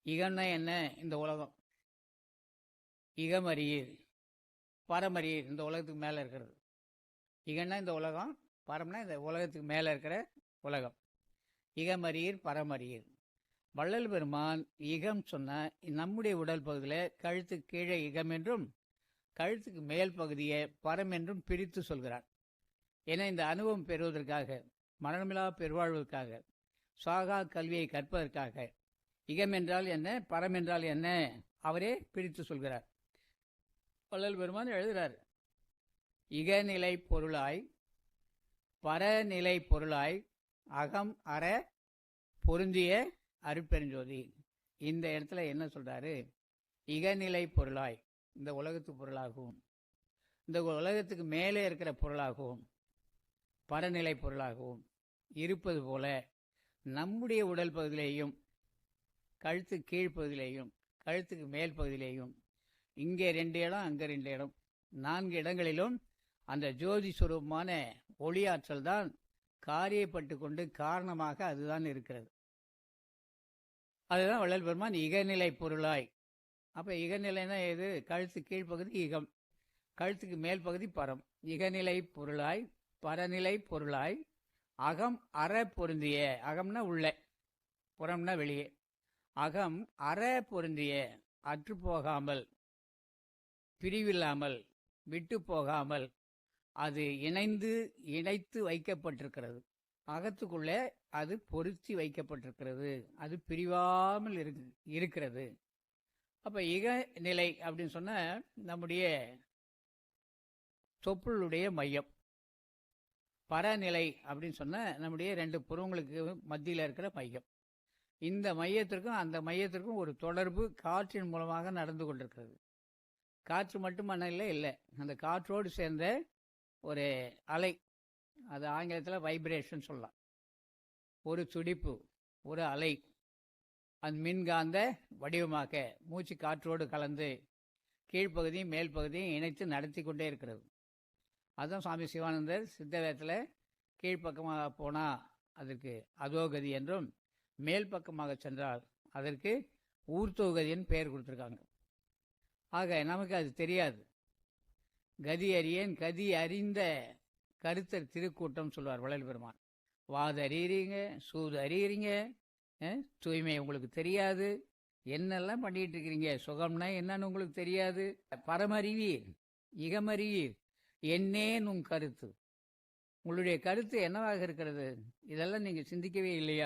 இகம்னா என்ன? இந்த உலகம். இகமறியீர், பரமறியீர், இந்த உலகத்துக்கு மேலே இருக்கிறது. இகன்னா இந்த உலகம், பரம்னா இந்த உலகத்துக்கு மேலே இருக்கிற உலகம். இகமறியீர், பரமறியீர். வள்ளல் பெருமான் இகம் சொன்ன நம்முடைய உடல் பகுதியில் கழுத்துக்கு கீழே இகம் என்றும் கழுத்துக்கு மேல் பகுதியை பரம் என்றும் பிரித்து சொல்கிறார். ஏன்னா இந்த அனுபவம் பெறுவதற்காக, மரணமில்லா பெருவாழ்வதற்காக, சாகா கல்வியை கற்பதற்காக இகம் என்றால் என்ன, பரம் என்றால் என்ன அவரே பிரித்து சொல்கிறார். வள்ளல் பெருமான் எழுதுகிறார், இகநிலை பொருளாய் பரநிலை பொருளாய் அகம் அற பொருந்திய அருட்பெருஞ்சோதி. இந்த இடத்துல என்ன சொல்றாரு? இகநிலை பொருளாய், இந்த உலகத்து பொருளாகவும் இந்த உலகத்துக்கு மேலே இருக்கிற பொருளாகவும் பரநிலை பொருளாகவும் இருப்பது போல நம்முடைய உடல் பகுதியிலேயும் கழுத்து கீழ்ப்பகுதியிலேயும் கழுத்துக்கு மேல் பகுதியிலேயும் இங்கே 2 இடம் அங்கே 2 இடம் 4 இடங்களிலும் அந்த ஜோதி சுரூபமான ஒளியாற்றல் தான் காரியப்பட்டு கொண்டு காரணமாக அதுதான் இருக்கிறது. அதுதான் வள்ளல் பெருமான் இகநிலை பொருளாய். அப்போ இகநிலைனா எது? கழுத்து கீழ்ப்பகுதி இகம், கழுத்துக்கு மேல் பகுதி பரம். இகநிலை பொருளாய் பரநிலை பொருளாய் அகம் அற பொருந்திய, அகம்னா உள்ளே, புறம்னா வெளியே. அகம் அற பொருந்திய, அற்று போகாமல், பிரிவில்லாமல், விட்டு போகாமல் அது இணைத்து வைக்கப்பட்டிருக்கிறது. அகத்துக்குள்ளே அது பொருத்தி வைக்கப்பட்டிருக்கிறது, அது பிரிவாமல் இருக்கிறது. அப்போ இகநிலை அப்படின்னு சொன்ன நம்முடைய தொப்புளுடைய மையம், பரநிலை அப்படின்னு சொன்ன நம்முடைய 2 புருவங்களுக்கு மத்தியில் இருக்கிற மையம். இந்த மையத்திற்கும் அந்த மையத்திற்கும் ஒரு தொடர்பு காற்றின் மூலமாக நடந்து கொண்டிருக்கிறது. காற்று மட்டுமான இல்லை, அந்த காற்றோடு சேர்ந்த ஒரு அலை, அது ஆங்கிலத்தில் வைப்ரேஷன் சொல்லலாம். ஒரு துடிப்பு, ஒரு அலை, அது மின்காந்த வடிவமாக மூச்சு காற்றோடு கலந்து கீழ்ப்பகுதியும் மேல் பகுதியும் இணைத்து நடத்தி கொண்டே இருக்கிறது. அதுதான் சுவாமி சிவானந்தர் சித்தவேதத்தில் கீழ்ப்பக்கமாக போனால் அதற்கு அதோகதி என்றும், மேல் பக்கமாக சென்றால் அதற்கு ஊர்த்தோகதின்னு பெயர் கொடுத்துருக்காங்க. ஆக நமக்கு அது தெரியாது. கதி அறியேன் கதி அறிந்த கருத்தர் திருக்கூட்டம் சொல்வார் வள்ளல் பெருமான். வாது அறியறீங்க, சூது அறியறீங்க, தூய்மை உங்களுக்கு தெரியாது, என்னெல்லாம் பண்ணிட்டு இருக்கிறீங்க, சுகம்னா என்னன்னு உங்களுக்கு தெரியாது. பரமறிவீர், இகமறிவீர், என்னேன் உன் கருத்து, உங்களுடைய கருத்து என்னவாக இருக்கிறது, இதெல்லாம் நீங்கள் சிந்திக்கவே இல்லையா?